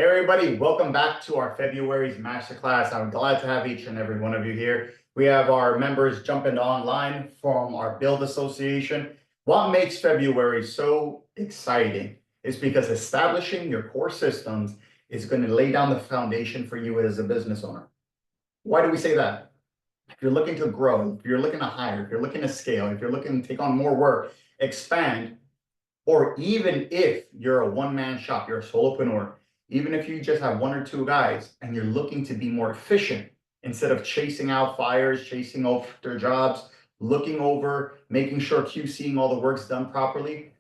Hey everybody, welcome back to our February's Masterclass. I'm glad to have each and every one of you here. We have our members jumping online from our Build Association. What makes February so exciting is because establishing your core systems is going to lay down the foundation for you as a business owner. Why do we say that? If you're looking to grow, if you're looking to hire, if you're looking to scale, if you're looking to take on more work, expand, or even if you're a one-man shop, you're a solopreneur, even if you just have one or two guys and you're looking to be more efficient instead of chasing out fires, chasing after jobs, looking over, making sure QCing all the work's done properly,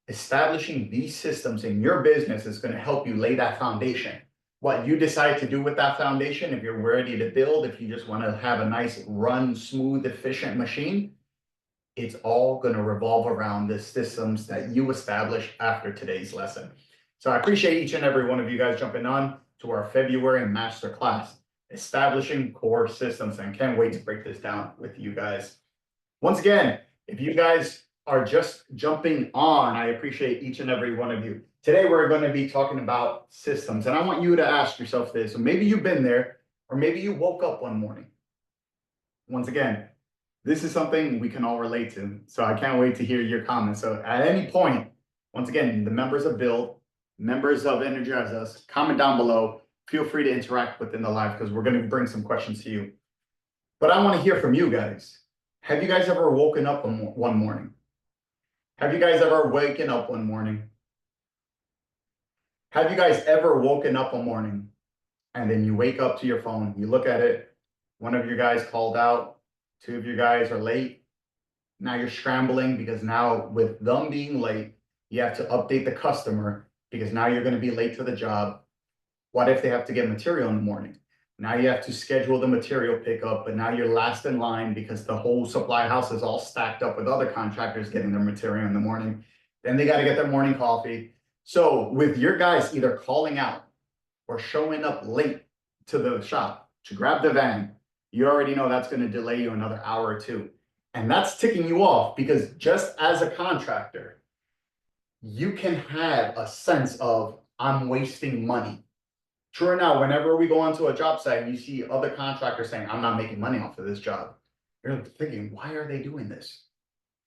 establishing these systems in your business is going to help you lay that foundation. What you decide to do with that foundation, if you're ready to build, if you just want to have a nice run, smooth, efficient machine, it's all going to revolve around the systems that you establish after today's lesson. So I appreciate each and every one of you guys jumping on to our February Masterclass, Establishing Core Systems, and can't wait to break this down with you guys. Once again, if you guys are just jumping on, I appreciate each and every one of you. Today, we're going to be talking about systems, and I want you to ask yourself this. So maybe you've been there, or maybe you woke up one morning. Once again, this is something we can all relate to. So I can't wait to hear your comments. So at any point, once again, the members of Build, members of Energize Us, comment down below. Feel free to interact within the live because we're going to bring some questions to you. But I want to hear from you guys. Have you guys ever woken up one morning? Have you guys ever waken up one morning? Have you guys ever woken up one morning and then you wake up to your phone, you look at it, one of your guys called out, two of you guys are late. Now you're scrambling because now with them being late, you have to update the customer because now you're going to be late to the job. What if they have to get material in the morning? Now you have to schedule the material pickup, but now you're last in line because the whole supply house is all stacked up with other contractors getting their material in the morning. Then they got to get their morning coffee. So with your guys either calling out or showing up late to the shop to grab the van, you already know that's going to delay you another hour or two. And that's ticking you off because just as a contractor, you can have a sense of, I'm wasting money. True or not, whenever we go onto a job site and you see other contractors saying, I'm not making money off of this job, you're thinking, why are they doing this?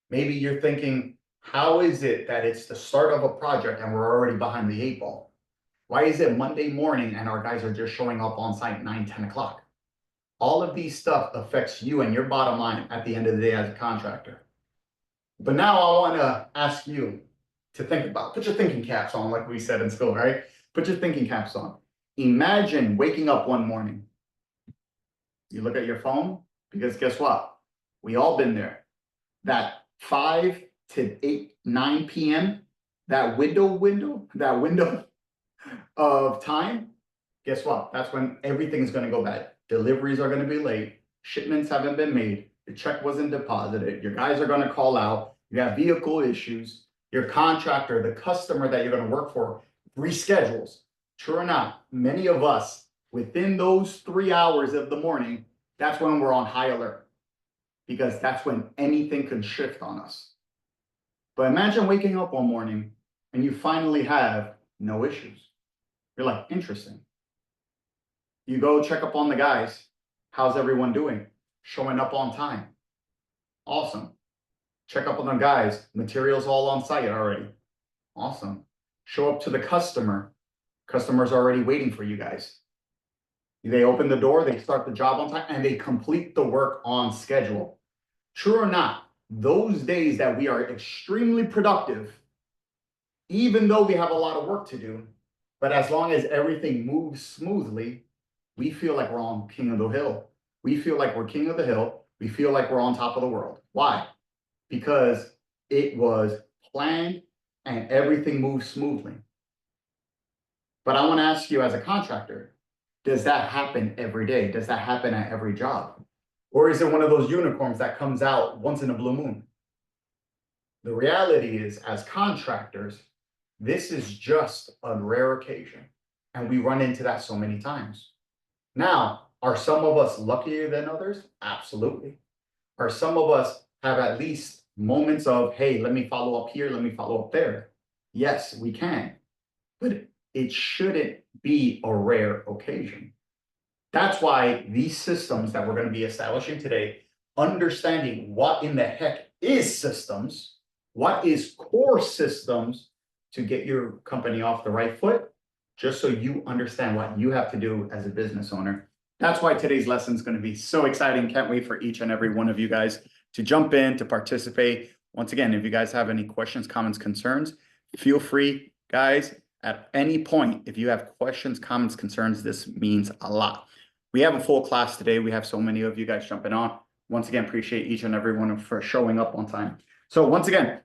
Maybe you're thinking, how is it that it's the start of a project and we're already behind the 8 ball? Why is it Monday morning and our guys are just showing up on site 9, 10 o'clock? All of these stuff affects you and your bottom line at the end of the day as a contractor. But now I want to ask you to think about, put your thinking caps on, like we said in school, right? Put your thinking caps on. Imagine waking up one morning. You look at your phone, because guess what? We all been there. That 5 to 8, 9 p.m., that window of time, guess what? That's when everything's going to go bad. Deliveries are going to be late. Shipments haven't been made. The check wasn't deposited. Your guys are going to call out. You have vehicle issues. Your contractor, the customer that you're going to work for, reschedules. True or not, many of us, within those 3 hours of the morning, that's when we're on high alert because that's when anything can shift on us. But imagine waking up one morning and you finally have no issues. You're like, interesting. You go check up on the guys. How's everyone doing? Showing up on time. Awesome. Check up on the guys. Materials all on site already. Awesome. Show up to the customer. Customers are already waiting for you guys. They open the door, they start the job on time, and they complete the work on schedule. True or not, those days that we are extremely productive, even though we have a lot of work to do, but as long as everything moves smoothly, we feel like we're on king of the hill. We feel like we're king of the hill. We feel like we're on top of the world. Why? Because it was planned and everything moves smoothly. But I want to ask you as a contractor, does that happen every day? Does that happen at every job? Or is it one of those unicorns that comes out once in a blue moon? The reality is, as contractors, this is just a rare occasion. And we run into that so many times. Now, are some of us luckier than others? Absolutely. Are some of us have at least moments of, hey, let me follow up here, let me follow up there? Yes, we can. But it shouldn't be a rare occasion. That's why these systems that we're going to be establishing today, understanding what in the heck is systems, what is core systems to get your company off the right foot, just so you understand what you have to do as a business owner. That's why today's lesson is going to be so exciting. Can't wait for each and every one of you guys to jump in, to participate. Once again, if you guys have any questions, comments, concerns, feel free, guys, at any point. If you have questions, comments, concerns, this means a lot. We have a full class today. We have so many of you guys jumping on. Once again, appreciate each and every one for showing up on time. So once again,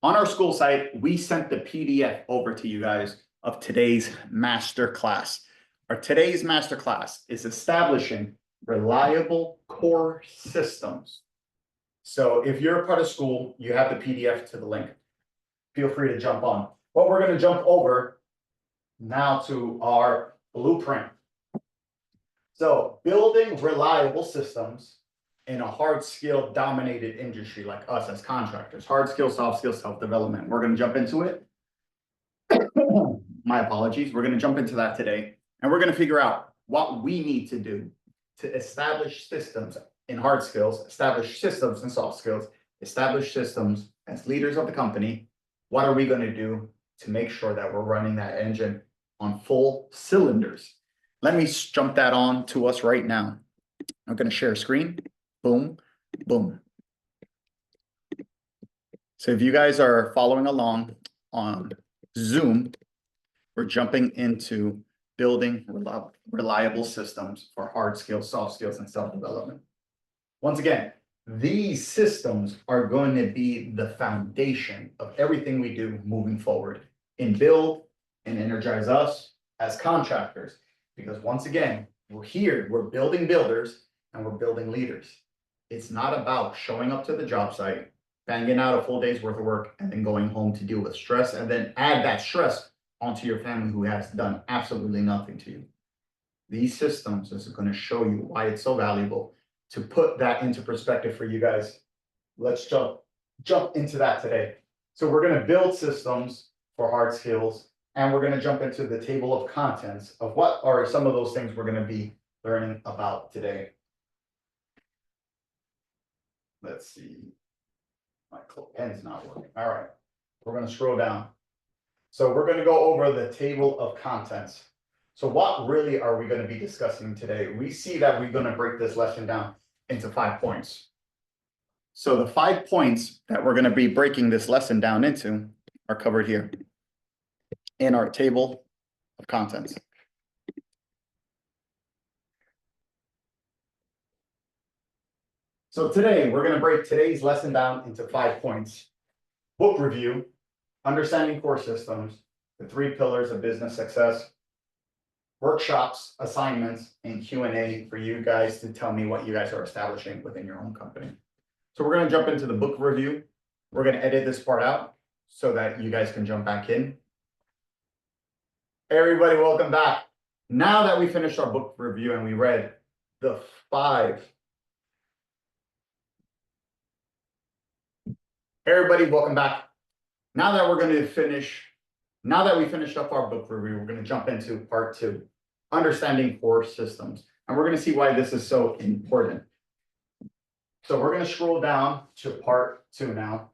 on our school site, we sent the PDF over to you guys of today's master class. Our today's master class is establishing reliable core systems. So if you're a part of school, you have the PDF to the link. Feel free to jump on. But we're going to jump over now to our blueprint. So building reliable systems in a hard skill dominated industry like us as contractors, hard skill, soft skill, self-development. We're going to jump into it. My apologies. We're going to jump into that today, and we're going to figure out what we need to do to establish systems in hard skills, establish systems in soft skills, establish systems as leaders of the company. What are we going to do to make sure that we're running that engine on full cylinders? Let me jump that on to us right now. I'm going to share a screen. Boom, boom. So if you guys are following along on Zoom, we're jumping into building reliable systems for hard skills, soft skills, and self-development. Once again, these systems are going to be the foundation of everything we do moving forward in Build and Energize Us as contractors. Because once again, we're here, we're building builders and we're building leaders. It's not about showing up to the job site, banging out a full day's worth of work, and then going home to deal with stress, and then add that stress onto your family who has done absolutely nothing to you. These systems is going to show you why it's so valuable. To put that into perspective for you guys, let's jump into that today. So we're going to build systems for hard skills, and we're going to jump into the table of contents of what are some of those things we're going to be learning about today. Let's see. My pen's not working. All right. We're going to scroll down. So we're going to go over the table of contents. So what really are we going to be discussing today? We see that we're going to break this lesson down into 5 points. So the 5 points that we're going to be breaking this lesson down into are covered here in our table of contents. So today, we're going to break today's lesson down into 5 points. Book review, understanding core systems, the 3 pillars of business success, workshops, assignments, and Q&A for you guys to tell me what you guys are establishing within your own company. So we're going to jump into the book review. We're going to edit this part out so that you guys can jump back in. Everybody, welcome back. Now that we finished our book review and we read the 5. Everybody, welcome back. Now that we finished up our book review, we're going to jump into part 2, understanding core systems. And we're going to see why this is so important. So we're going to scroll down to part 2 now.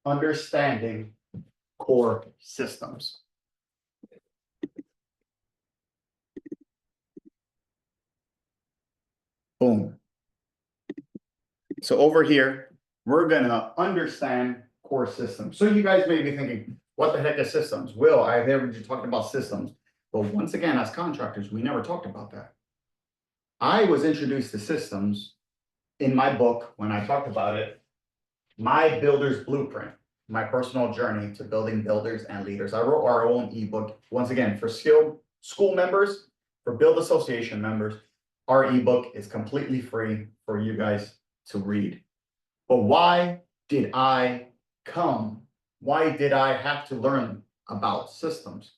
Understanding core systems. Boom. So over here, we're going to understand core systems. So you guys may be thinking, what the heck is systems? Will, I've never just talked about systems. But once again, as contractors, we never talked about that. I was introduced to systems in my book when I talked about it, My Builder's Blueprint, my personal journey to building builders and leaders. I wrote our own ebook. Once again, for school members, for Build Association members, our ebook is completely free for you guys to read. But why did I come? Why did I have to learn about systems?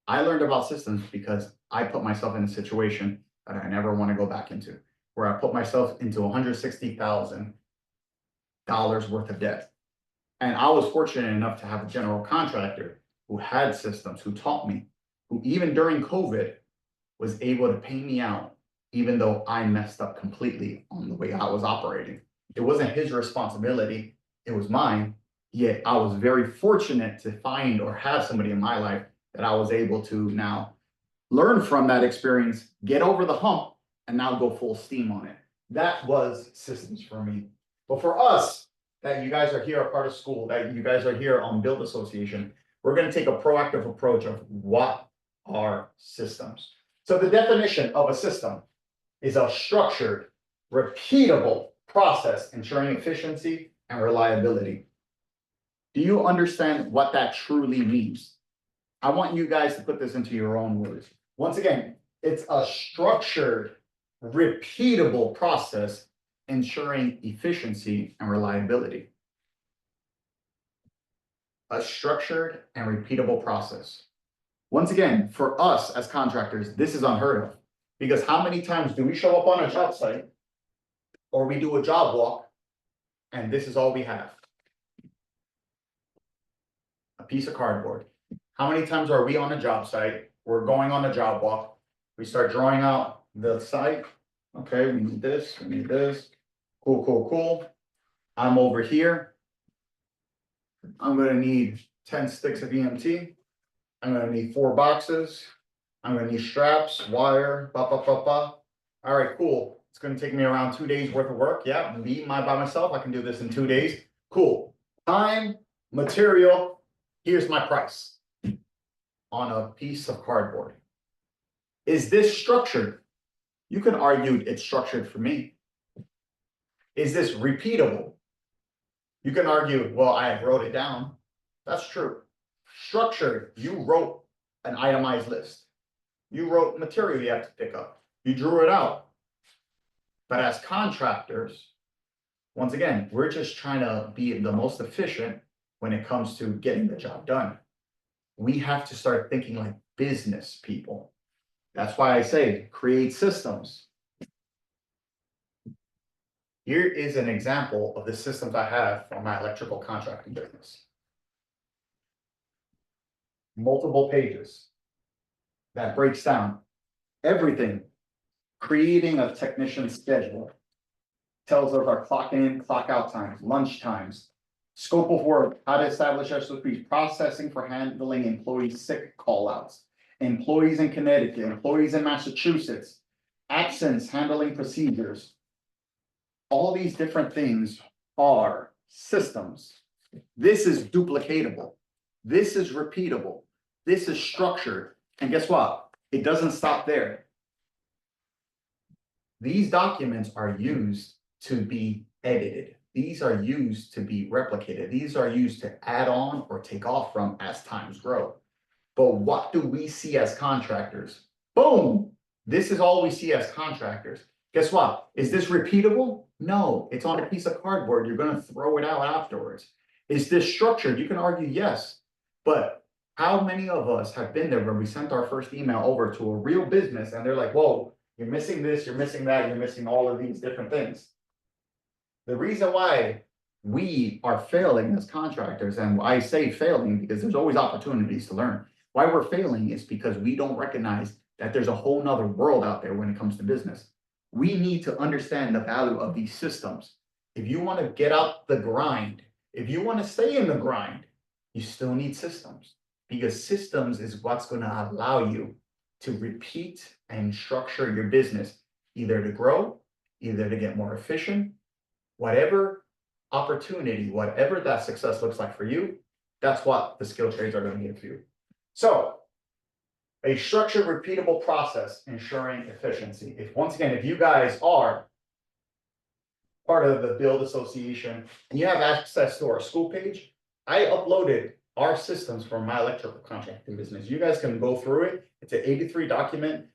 I learned about systems because I put myself in a situation that I never want to go back into, where I put myself into $160,000 worth of debt. And I was fortunate enough to have a general contractor who had systems, who taught me, who even during COVID was able to pay me out, even though I messed up completely on the way I was operating. It wasn't his responsibility, it was mine. Yet I was very fortunate to find or have somebody in my life that I was able to now learn from that experience, get over the hump, and now go full steam on it. That was systems for me. But for us, that you guys are here a part of school, that you guys are here on Build Association, we're going to take a proactive approach of what are systems. So the definition of a system is a structured, repeatable process ensuring efficiency and reliability. Do you understand what that truly means? I want you guys to put this into your own words. Once again, it's a structured, repeatable process ensuring efficiency and reliability. A structured and repeatable process. Once again, for us as contractors, this is unheard of, because how many times do we show up on a job site or we do a job walk and this is all we have? A piece of cardboard. How many times are we on a job site? We're going on a job walk. We start drawing out the site. Okay, we need this, we need this. Cool, cool, cool. I'm over here. I'm gonna need 10 sticks of EMT. I'm gonna need 4 boxes. I'm gonna need straps, wire, ba ba ba ba. All right, cool. It's gonna take me around 2 days worth of work. Yeah, by myself, I can do this in 2 days. Cool. Time, material, here's my price on a piece of cardboard. Is this structured? You can argue it's structured for me. Is this repeatable? You can argue, well, I wrote it down. That's true. Structured, you wrote an itemized list. You wrote material you have to pick up. You drew it out. But as contractors, once again, we're just trying to be the most efficient when it comes to getting the job done. We have to start thinking like business people. That's why I say create systems. Here is an example of the systems I have for my electrical contracting business. Multiple pages that breaks down everything. Creating a technician schedule tells us our clock in, clock out times, lunch times, scope of work, how to establish SOPs, processing for handling employee sick call-outs, employees in Connecticut, employees in Massachusetts, absence handling procedures. All these different things are systems. This is duplicatable. This is repeatable. This is structured. And guess what? It doesn't stop there. These documents are used to be edited. These are used to be replicated. These are used to add on or take off from as times grow. But what do we see as contractors? Boom! This is all we see as contractors. Guess what? Is this repeatable? No, it's on a piece of cardboard. You're going to throw it out afterwards. Is this structured? You can argue yes. But how many of us have been there when we sent our first email over to a real business and they're like, whoa, you're missing this, you're missing that, you're missing all of these different things. The reason why we are failing as contractors, and I say failing because there's always opportunities to learn. Why we're failing is because we don't recognize that there's a whole nother world out there when it comes to business. We need to understand the value of these systems. If you want to get out the grind, if you want to stay in the grind, you still need systems, because systems is what's going to allow you to repeat and structure your business, either to grow, either to get more efficient, whatever opportunity, whatever that success looks like for you, that's what the skill trades are going to give you. So a structured, repeatable process ensuring efficiency. If you guys are part of the Build Association and you have access to our school page, I uploaded our systems for my electrical contracting business. You guys can go through it. It's an 83 document.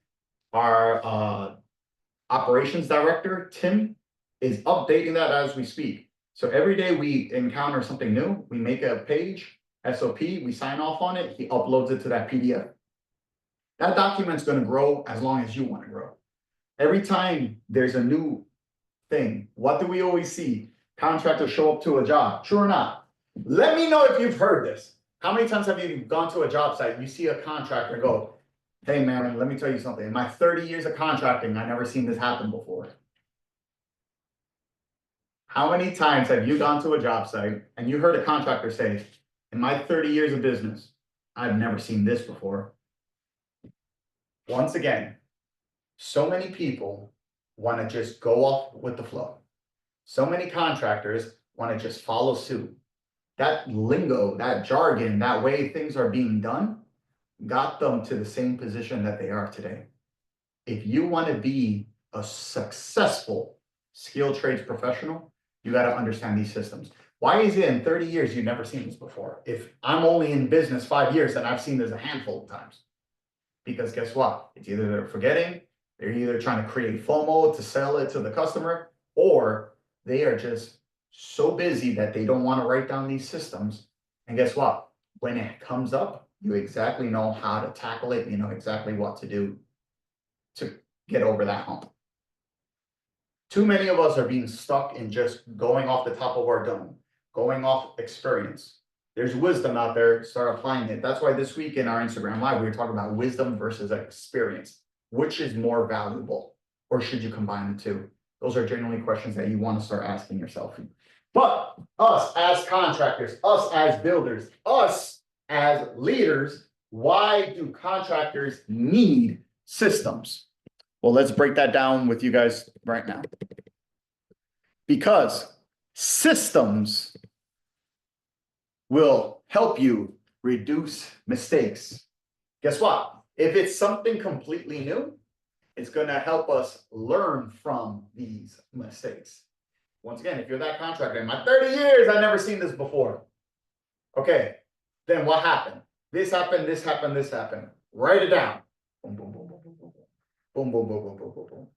Our operations director, Tim, is updating that as we speak. So every day we encounter something new, we make a page, SOP, we sign off on it, he uploads it to that PDF. That document's going to grow as long as you want to grow. Every time there's a new thing, what do we always see? Contractors show up to a job. True or not? Let me know if you've heard this. How many times have you gone to a job site, you see a contractor go, hey man, let me tell you something. In my 30 years of contracting, I've never seen this happen before. How many times have you gone to a job site and you heard a contractor say, in my 30 years of business, I've never seen this before? Once again, so many people want to just go off with the flow. So many contractors want to just follow suit. That lingo, that jargon, that way things are being done got them to the same position that they are today. If you want to be a successful skilled trades professional, you got to understand these systems. Why is it in 30 years you've never seen this before? If I'm only in business 5 years and I've seen this a handful of times. Because guess what? It's either they're forgetting, they're either trying to create FOMO to sell it to the customer, or they are just so busy that they don't want to write down these systems. And guess what? When it comes up, you exactly know how to tackle it. You know exactly what to do to get over that hump. Too many of us are being stuck in just going off the top of our dome, going off experience. There's wisdom out there, start applying it. That's why this week in our Instagram Live, we were talking about wisdom versus experience. Which is more valuable? Or should you combine the two? Those are generally questions that you want to start asking yourself. But us as contractors, us as builders, us as leaders, why do contractors need systems? Well, let's break that down with you guys right now. Because systems will help you reduce mistakes. Guess what? If it's something completely new, it's going to help us learn from these mistakes. Once again, if you're that contractor, in my 30 years, I've never seen this before. Okay, then what happened? This happened, this happened, this happened. Write it down. Boom, boom, boom, boom, boom, boom, boom. Boom, boom, boom, boom, boom, boom, boom.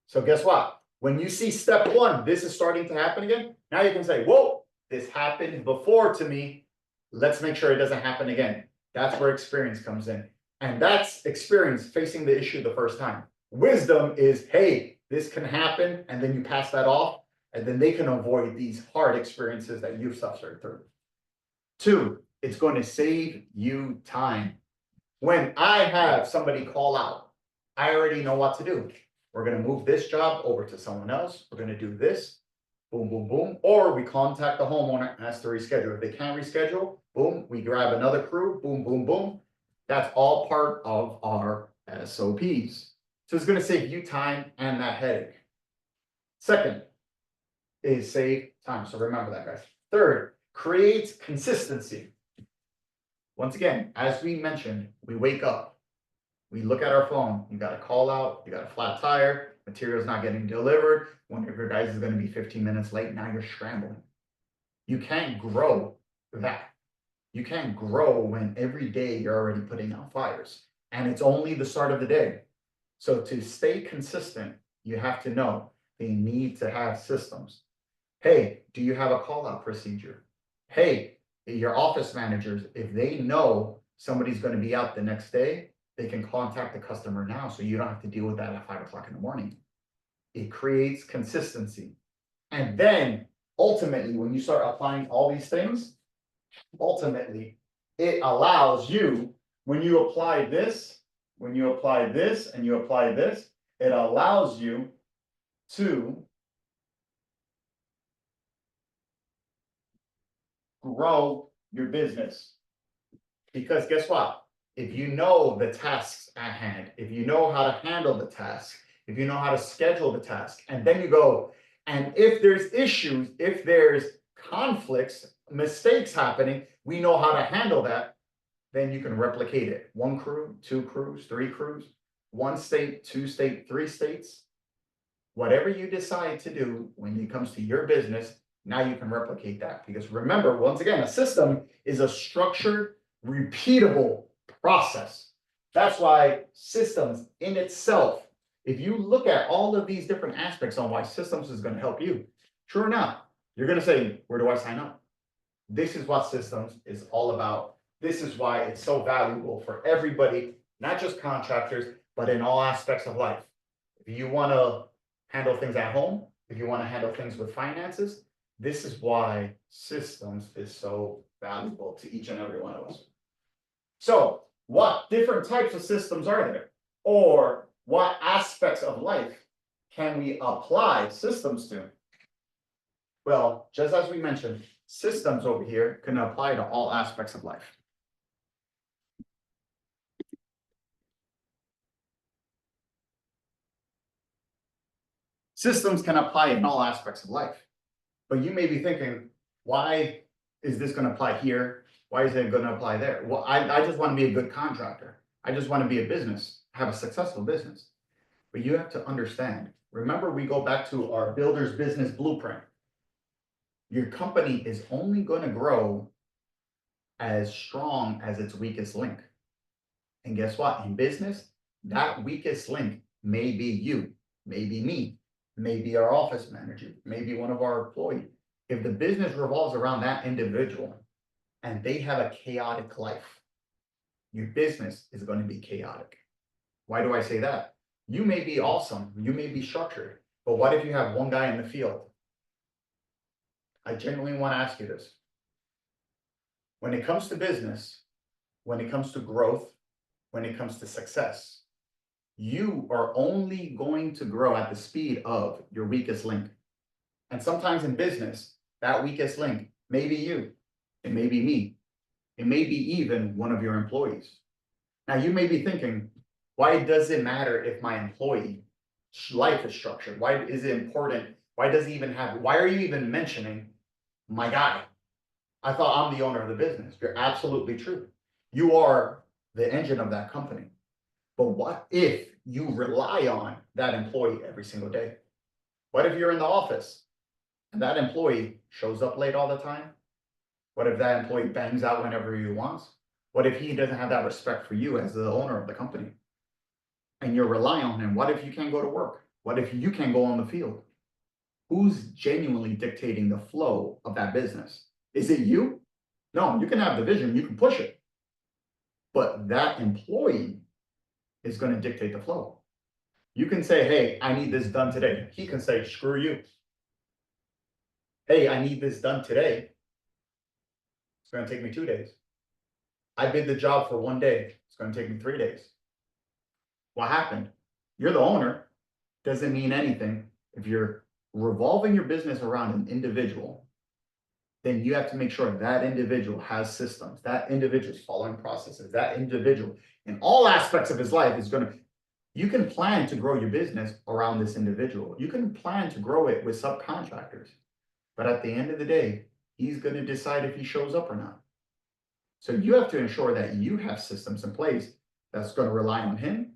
So guess what? When you see step one, this is starting to happen again. Now you can say, whoa, this happened before to me. Let's make sure it doesn't happen again. That's where experience comes in. And that's experience facing the issue the first time. Wisdom is, hey, this can happen. And then you pass that off. And then they can avoid these hard experiences that you've suffered through. 2, it's going to save you time. When I have somebody call out, I already know what to do. We're going to move this job over to someone else. We're going to do this. Boom, boom, boom. Or we contact the homeowner and ask to reschedule. If they can't reschedule, boom, we grab another crew. Boom, boom, boom. That's all part of our SOPs. So it's going to save you time and that headache. Second is save time. So remember that, guys. Third, creates consistency. Once again, as we mentioned, we wake up, we look at our phone, you got a call out, you got a flat tire, material's not getting delivered, one of your guys is going to be 15 minutes late, now you're scrambling. You can't grow that. You can't grow when every day you're already putting out fires, and it's only the start of the day. So to stay consistent, you have to know they need to have systems. Hey, do you have a call out procedure? Hey, your office managers, if they know somebody's going to be out the next day, they can contact the customer now, so you don't have to deal with that at 5 o'clock in the morning. It creates consistency. And then ultimately, when you start applying all these things, ultimately, it allows you, when you apply this, when you apply this, and you apply this, it allows you to grow your business. Because guess what? If you know the tasks at hand, if you know how to handle the task, if you know how to schedule the task, and then you go, and if there's issues, if there's conflicts, mistakes happening, we know how to handle that, then you can replicate it. 1 crew, 2 crews, 3 crews, 1 state, 2 states, 3 states. Whatever you decide to do when it comes to your business, now you can replicate that. Because remember, once again, a system is a structured, repeatable process. That's why systems in itself, if you look at all of these different aspects on why systems is going to help you, sure enough, you're going to say, where do I sign up? This is what systems is all about. This is why it's so valuable for everybody not just contractors, but in all aspects of life. If you want to handle things at home, if you want to handle things with finances, this is why systems is so valuable to each and every one of us. So, what different types of systems are there? Or what aspects of life can we apply systems to? Well, just as we mentioned, systems over here can apply to all aspects of life. Systems can apply in all aspects of life. But you may be thinking, why is this going to apply here? Why is it going to apply there? Well, I just want to be a good contractor. I just want to be a business, have a successful business. But you have to understand, remember, we go back to our builder's business blueprint. Your company is only going to grow as strong as its weakest link. And guess what? In business, that weakest link may be you, maybe me, maybe our office manager, maybe one of our employees. If the business revolves around that individual and they have a chaotic life, your business is going to be chaotic. Why do I say that? You may be awesome, you may be structured, but what if you have one guy in the field? I genuinely want to ask you this. When it comes to business, when it comes to growth, when it comes to success, you are only going to grow at the speed of your weakest link. And sometimes in business, that weakest link may be you, it may be me, it may be even one of your employees. Now you may be thinking, why does it matter if my employee life is structured? Why is it important? Why does he even have, why are you even mentioning my guy? I thought I'm the owner of the business. You're absolutely true. You are the engine of that company. But what if you rely on that employee every single day? What if you're in the office and that employee shows up late all the time? What if that employee bangs out whenever he wants? What if he doesn't have that respect for you as the owner of the company? And you're relying on him. What if you can't go to work? What if you can't go on the field? Who's genuinely dictating the flow of that business? Is it you? No, you can have the vision, you can push it. But that employee is going to dictate the flow. You can say, hey, I need this done today. He can say, screw you. Hey, I need this done today. It's going to take me 2 days. I bid the job for 1 day. It's going to take me 3 days. What happened? You're the owner. Doesn't mean anything. If you're revolving your business around an individual, then you have to make sure that individual has systems, that individual is following processes, that individual in all aspects of his life is going to, you can plan to grow your business around this individual. You can plan to grow it with subcontractors, but at the end of the day, he's going to decide if he shows up or not. So you have to ensure that you have systems in place that's going to rely on him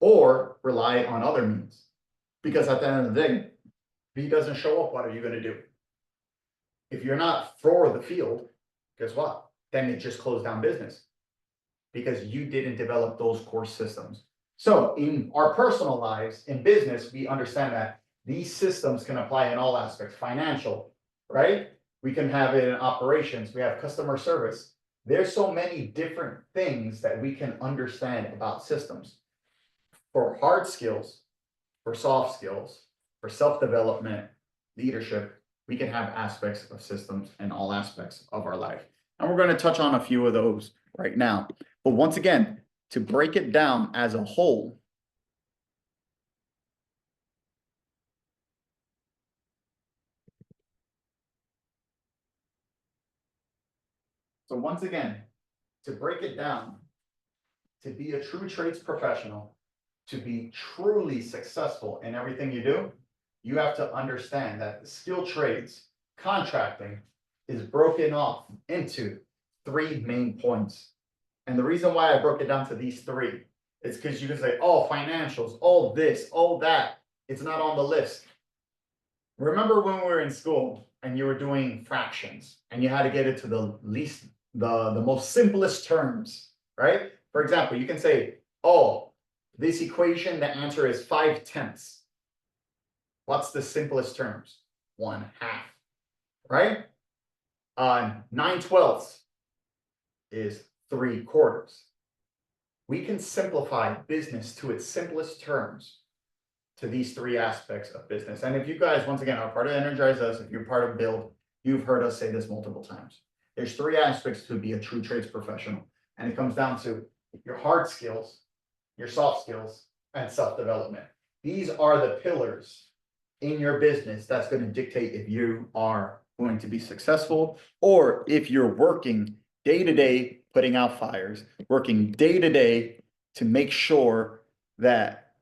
or rely on other means. Because at the end of the day, if he doesn't show up, what are you going to do? If you're not for the field, guess what? Then it just closed down business because you didn't develop those core systems. So in our personal lives, in business, we understand that these systems can apply in all aspects, financial, right? We can have it in operations. We have customer service. There's so many different things that we can understand about systems. For hard skills, for soft skills, for self-development, leadership, we can have aspects of systems in all aspects of our life. And we're going to touch on a few of those right now. But once again, to break it down as a whole, so once again, to break it down, to be a true trades professional, to be truly successful in everything you do, you have to understand that the skilled trades, contracting, is broken off into 3 main points. And the reason why I broke it down to these 3 is because you can say, oh, financials, oh, this, oh, that. It's not on the list. Remember when we were in school and you were doing fractions and you had to get it to the least, the most simplest terms, right? For example, you can say, oh, this equation, the answer is 5/10. What's the simplest terms? 1/2, right? 9/12 is 3/4. We can simplify business to its simplest terms to these three aspects of business. And if you guys, once again, are part of Energize Us, if you're part of Build, you've heard us say this multiple times. There's three aspects to be a true trades professional. And it comes down to your hard skills, your soft skills, and self-development. These are the pillars in your business that's going to dictate if you are going to be successful or if you're working day to day, putting out fires, working day to day to make sure that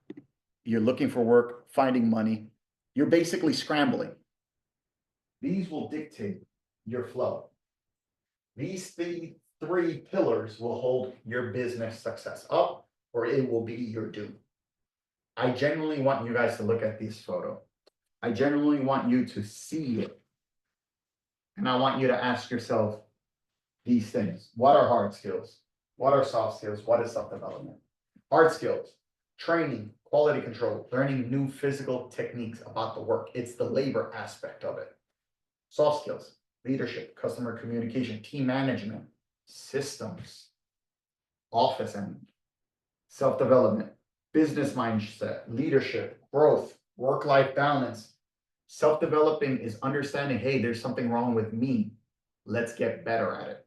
you're looking for work, finding money. You're basically scrambling. These will dictate your flow. These three pillars will hold your business success up, or it will be your doom. I genuinely want you guys to look at this photo. I genuinely want you to see it. And I want you to ask yourself these things. What are hard skills? What are soft skills? What is self-development? Hard skills, training, quality control, learning new physical techniques about the work. It's the labor aspect of it. Soft skills, leadership, customer communication, team management, systems, office and self-development, business mindset, leadership, growth, work-life balance. Self-developing is understanding, hey, there's something wrong with me. Let's get better at it.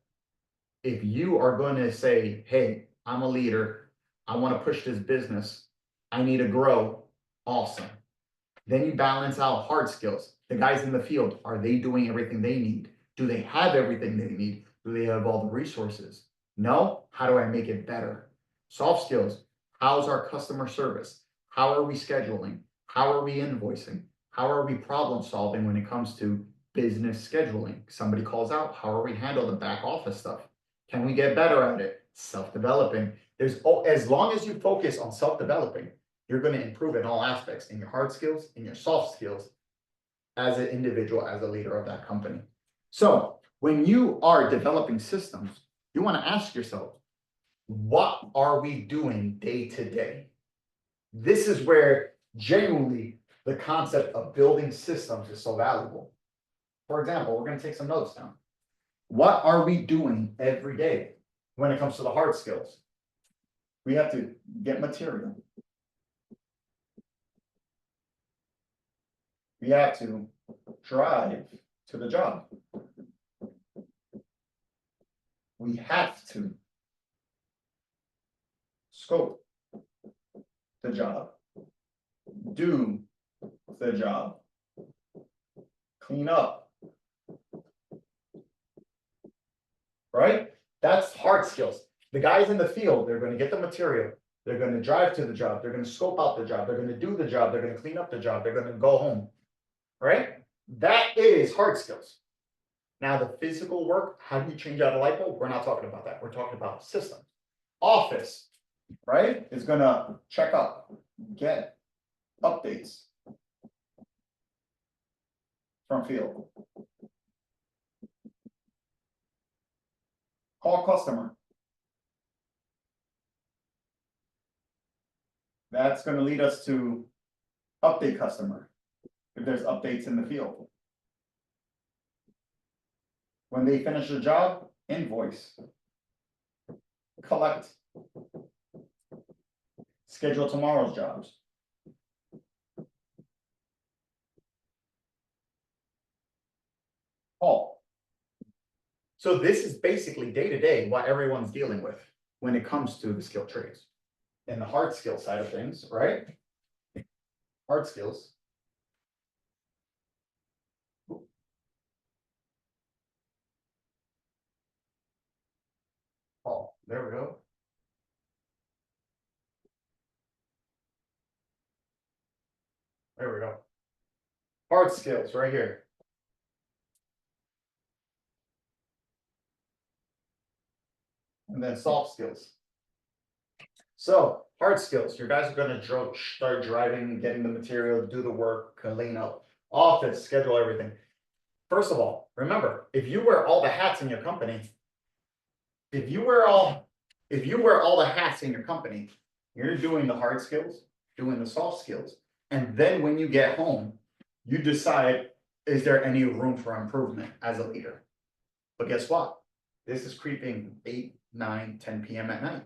If you are going to say, hey, I'm a leader, I want to push this business, I need to grow, awesome. Then you balance out hard skills. The guys in the field, are they doing everything they need? Do they have everything they need? Do they have all the resources? No? How do I make it better? Soft skills, how's our customer service? How are we scheduling? How are we invoicing? How are we problem solving when it comes to business scheduling? Somebody calls out, how are we handle the back office stuff? Can we get better at it? Self-developing. As long as you focus on self-developing, you're going to improve in all aspects, in your hard skills, in your soft skills, as an individual, as a leader of that company. So when you are developing systems, you want to ask yourself, what are we doing day to day? This is where genuinely the concept of building systems is so valuable. For example, we're going to take some notes down. What are we doing every day when it comes to the hard skills? We have to get material. We have to drive to the job. We have to scope the job, do the job, clean up, right? That's hard skills. The guys in the field, they're going to get the material. They're going to drive to the job. They're going to scope out the job. They're going to do the job. They're going to clean up the job. They're going to go home, right? That is hard skills. Now, the physical work, how do you change out a light bulb? We're not talking about that. We're talking about systems. Office, right, is going to check up, get updates from field. Call customer. That's going to lead us to update customer if there's updates in the field. When they finish the job, invoice, collect, schedule tomorrow's jobs. Call. So this is basically day to day what everyone's dealing with when it comes to the skilled trades. And the hard skill side of things, right? Hard skills. Oh, there we go. There we go. Hard skills right here. And then soft skills. So hard skills, your guys are going to start driving, getting the material, do the work, clean up, office, schedule everything. First of all, remember, if you wear all the hats in your company, if you wear all the hats in your company, you're doing the hard skills, doing the soft skills. And then when you get home, you decide, is there any room for improvement as a leader? But guess what? This is creeping 8, 9, 10 p.m. at night.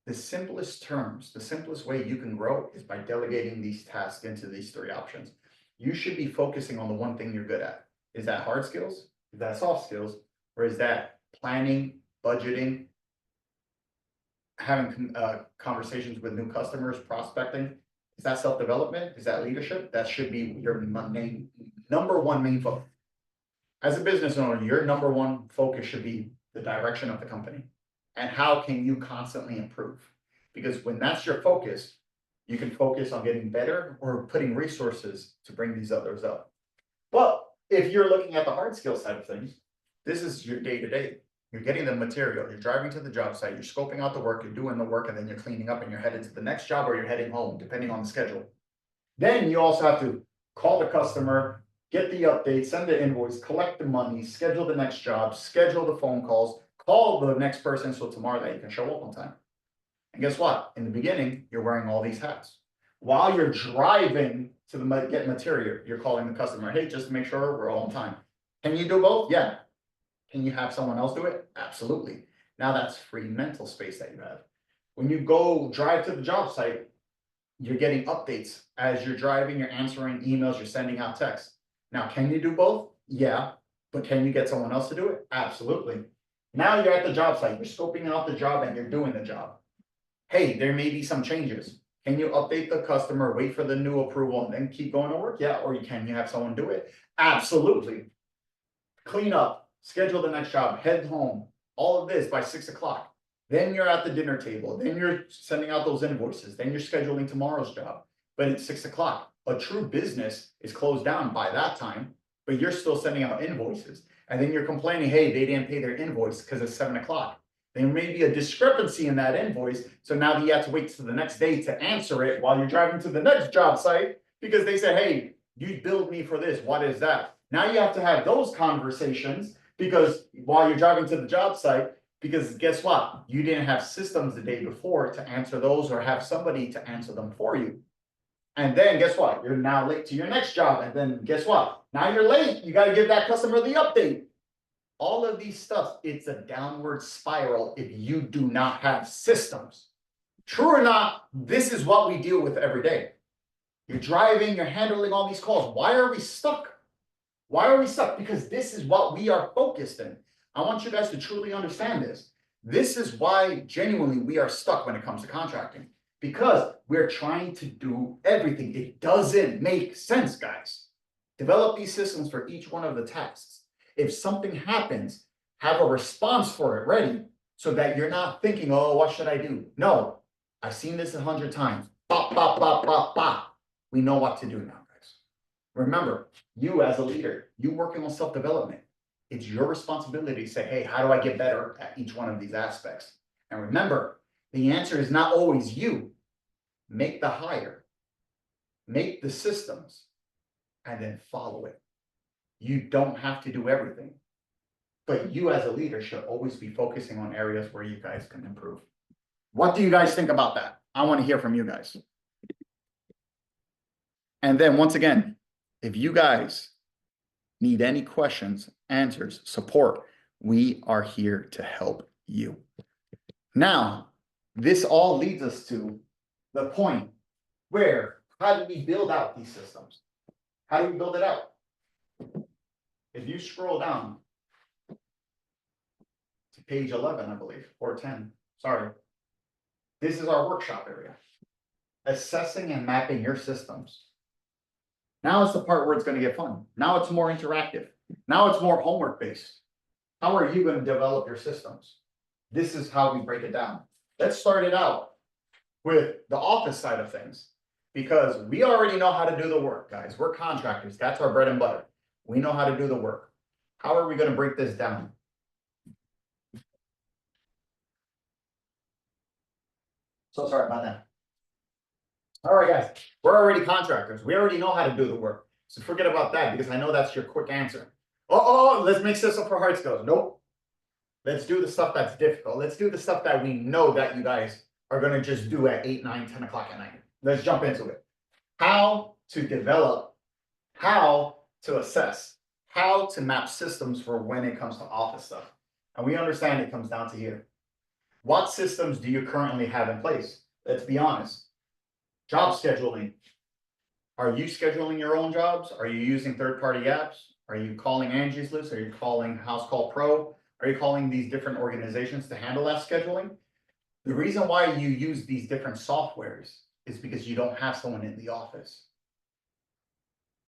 The simplest terms, the simplest way you can grow is by delegating these tasks into these three options. You should be focusing on the one thing you're good at. Is that hard skills? Is that soft skills? Or is that planning, budgeting, having conversations with new customers, prospecting? Is that self-development? Is that leadership? That should be your number one main focus. As a business owner, your number one focus should be the direction of the company. And how can you constantly improve? Because when that's your focus, you can focus on getting better or putting resources to bring these others up. But if you're looking at the hard skill side of things, this is your day-to-day. You're getting the material, you're driving to the job site, you're scoping out the work, you're doing the work, and then you're cleaning up and you're headed to the next job or you're heading home, depending on the schedule. Then you also have to call the customer, get the update, send the invoice, collect the money, schedule the next job, schedule the phone calls, call the next person so tomorrow that you can show up on time. And guess what? In the beginning, you're wearing all these hats. While you're driving to get material, you're calling the customer, hey, just to make sure we're all on time. Can you do both? Yeah. Can you have someone else do it? Absolutely. Now that's free mental space that you have. When you go drive to the job site, you're getting updates. As you're driving, you're answering emails, you're sending out texts. Now, can you do both? Yeah. But can you get someone else to do it? Absolutely. Now you're at the job site, you're scoping out the job and you're doing the job. Hey, there may be some changes. Can you update the customer, wait for the new approval, and then keep going to work? Yeah. Or can you have someone do it? Absolutely. Clean up, schedule the next job, head home, all of this by 6 o'clock. Then you're at the dinner table. Then you're sending out those invoices. Then you're scheduling tomorrow's job. But it's 6 o'clock. A true business is closed down by that time, but you're still sending out invoices. And then you're complaining, hey, they didn't pay their invoice because it's 7 o'clock. There may be a discrepancy in that invoice. So now you have to wait to the next day to answer it while you're driving to the next job site because they said, hey, you billed me for this. What is that? Now you have to have those conversations because while you're driving to the job site, because guess what? You didn't have systems the day before to answer those or have somebody to answer them for you. And then guess what? You're now late to your next job. And then guess what? Now you're late. You got to give that customer the update. All of these stuff, it's a downward spiral if you do not have systems. True or not, this is what we deal with every day. You're driving, you're handling all these calls. Why are we stuck? Why are we stuck? Because this is what we are focused in. I want you guys to truly understand this. This is why genuinely we are stuck when it comes to contracting. Because we're trying to do everything. It doesn't make sense, guys. Develop these systems for each one of the tasks. If something happens, have a response for it ready so that you're not thinking, oh, what should I do? No, I've seen this 100 times. Bop, bop, bop, bop, bop. We know what to do now, guys. Remember, you as a leader, you working on self-development. It's your responsibility to say, hey, how do I get better at each one of these aspects? And remember, the answer is not always you. Make the hire, make the systems, and then follow it. You don't have to do everything, but you as a leader should always be focusing on areas where you guys can improve. What do you guys think about that? I want to hear from you guys. And then once again, if you guys need any questions, answers, support, we are here to help you. Now, this all leads us to the point where, how do we build out these systems? How do we build it out? If you scroll down to page 11, I believe, or 10, sorry. This is our workshop area. Assessing and mapping your systems. Now it's the part where it's going to get fun. Now it's more interactive. Now it's more homework based. How are you going to develop your systems? This is how we break it down. Let's start it out with the office side of things, because we already know how to do the work, guys. We're contractors. That's our bread and butter. We know how to do the work. How are we going to break this down? So sorry about that. All right, guys, we're already contractors. We already know how to do the work. So forget about that, because I know that's your quick answer. Oh, let's make system for hard skills. Nope. Let's do the stuff that's difficult. Let's do the stuff that we know that you guys are going to just do at 8, 9, 10 o'clock at night. Let's jump into it. How to develop, how to assess, how to map systems for when it comes to office stuff. And we understand it comes down to here. What systems do you currently have in place? Let's be honest. Job scheduling. Are you scheduling your own jobs? Are you using third-party apps? Are you calling Angie's List? Are you calling House Call Pro? Are you calling these different organizations to handle that scheduling? The reason why you use these different softwares is because you don't have someone in the office.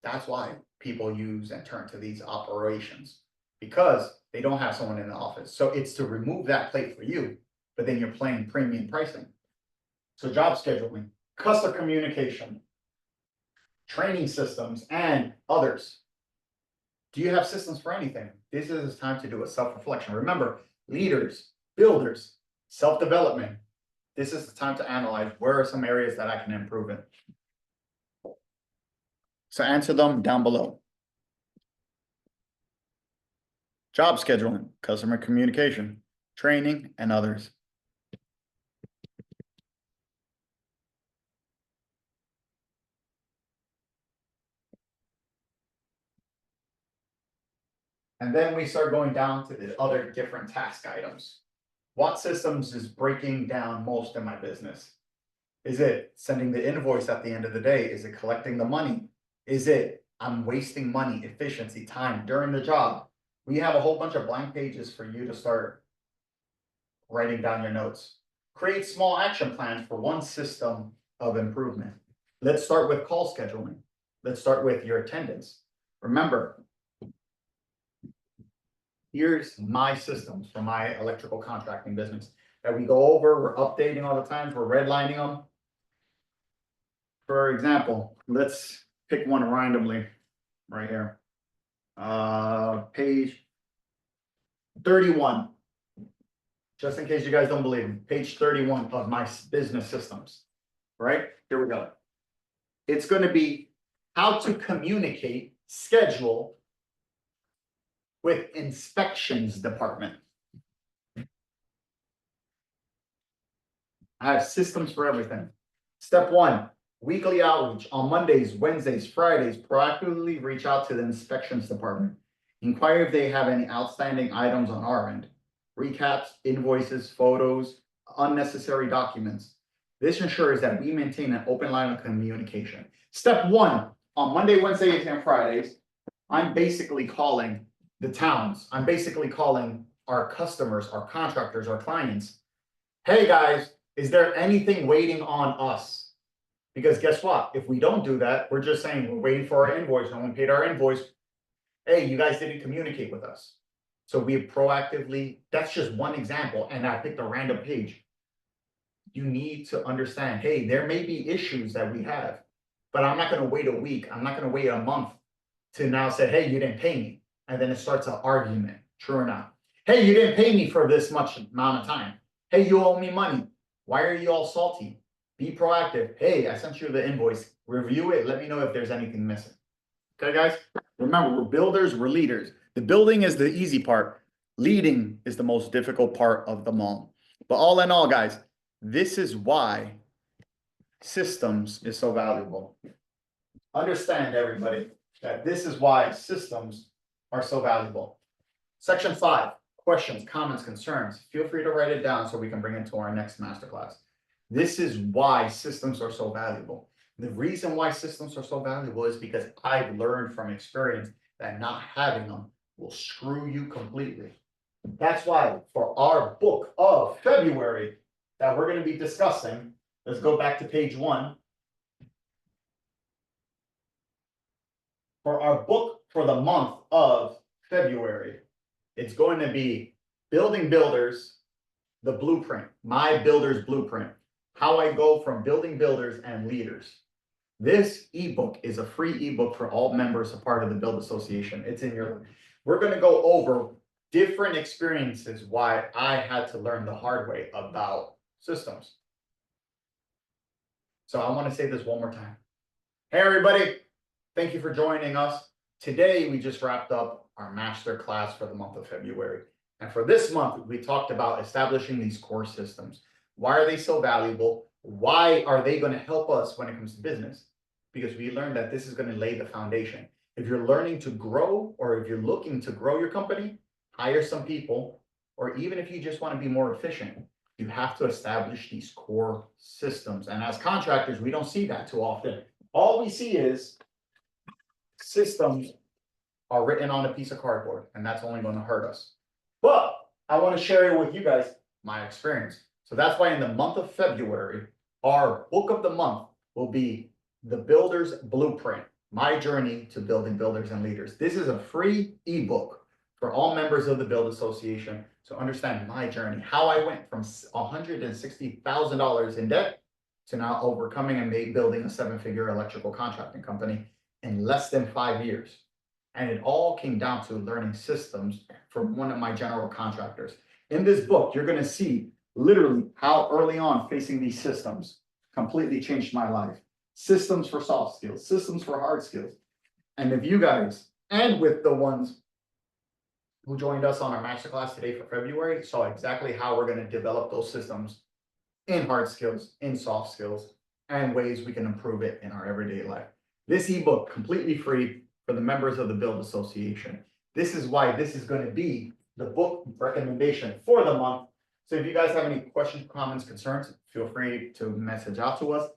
That's why people use and turn to these operations, because they don't have someone in the office. So it's to remove that plate for you, but then you're playing premium pricing. So job scheduling, customer communication, training systems, and others. Do you have systems for anything? This is time to do a self-reflection. Remember, leaders, builders, self-development. This is the time to analyze where are some areas that I can improve in. So answer them down below. Job scheduling, customer communication, training, and others. And then we start going down to the other different task items. What systems is breaking down most in my business? Is it sending the invoice at the end of the day? Is it collecting the money? Is it I'm wasting money, efficiency, time during the job? We have a whole bunch of blank pages for you to start writing down your notes. Create small action plans for one system of improvement. Let's start with call scheduling. Let's start with your attendance. Remember, here's my systems for my electrical contracting business that we go over, we're updating all the time, we're redlining them. For example, let's pick one randomly right here. Page 31. Just in case you guys don't believe me, page 31 of my business systems, right? Here we go. It's going to be how to communicate, schedule with inspections department. I have systems for everything. Step 1, weekly outreach on Mondays, Wednesdays, Fridays, proactively reach out to the inspections department. Inquire if they have any outstanding items on our end. Recaps, invoices, photos, unnecessary documents. This ensures that we maintain an open line of communication. Step 1, on Monday, Wednesdays, and Fridays, I'm basically calling the towns. I'm basically calling our customers, our contractors, our clients. Hey guys, is there anything waiting on us? Because guess what? If we don't do that, we're just saying we're waiting for our invoice. No one paid our invoice. Hey, you guys didn't communicate with us. So we proactively, that's just one example, and I picked a random page. You need to understand, hey, there may be issues that we have, but I'm not going to wait a week. I'm not going to wait a month to now say, hey, you didn't pay me. And then it starts an argument, true or not. Hey, you didn't pay me for this much amount of time. Hey, you owe me money. Why are you all salty? Be proactive. Hey, I sent you the invoice. Review it. Let me know if there's anything missing. Okay, guys? Remember, we're builders, we're leaders. The building is the easy part. Leading is the most difficult part of them all. But all in all, guys, this is why systems is so valuable. Understand, everybody, that this is why systems are so valuable. Section 5, questions, comments, concerns. Feel free to write it down so we can bring it to our next masterclass. This is why systems are so valuable. The reason why systems are so valuable is because I've learned from experience that not having them will screw you completely. That's why for our book of February that we're going to be discussing, let's go back to page 1. For our book for the month of February, it's going to be Building Builders, the Blueprint, my builder's blueprint, how I go from building builders and leaders. This ebook is a free ebook for all members, a part of the Build Association. It's in your, we're going to go over different experiences why I had to learn the hard way about systems. So I want to say this one more time. Hey, everybody. Thank you for joining us. Today, we just wrapped up our master class for the month of February. And for this month, we talked about establishing these core systems. Why are they so valuable? Why are they going to help us when it comes to business? Because we learned that this is going to lay the foundation. If you're learning to grow, or if you're looking to grow your company, hire some people, or even if you just want to be more efficient, You have to establish these core systems. And as contractors, we don't see that too often. All we see is systems are written on a piece of cardboard, and that's only going to hurt us. But I want to share with you guys my experience. So that's why in the month of February, our book of the month will be The Builder's Blueprint, My Journey to Building Builders and Leaders. This is a free ebook for all members of the Build Association. So understand my journey, how I went from $160,000 in debt to now overcoming and building a 7-figure electrical contracting company in less than 5 years. And it all came down to learning systems from one of my general contractors. In this book, you're going to see literally how early on facing these systems completely changed my life. Systems for soft skills, systems for hard skills. And if you guys, and with the ones who joined us on our masterclass today for February, saw exactly how we're going to develop those systems in hard skills, in soft skills, and ways we can improve it in our everyday life. This ebook, completely free for the members of the Build Association. This is why this is going to be the book recommendation for the month. So if you guys have any questions, comments, concerns, feel free to message out to us.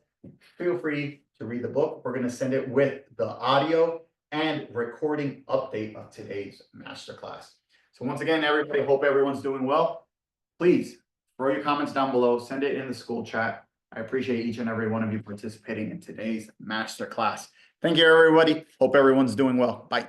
Feel free to read the book. We're going to send it with the audio and recording update of today's masterclass. So once again, everybody, hope everyone's doing well. Please throw your comments down below. Send it in the school chat. I appreciate each and every one of you participating in today's masterclass. Thank you, everybody. Hope everyone's doing well. Bye.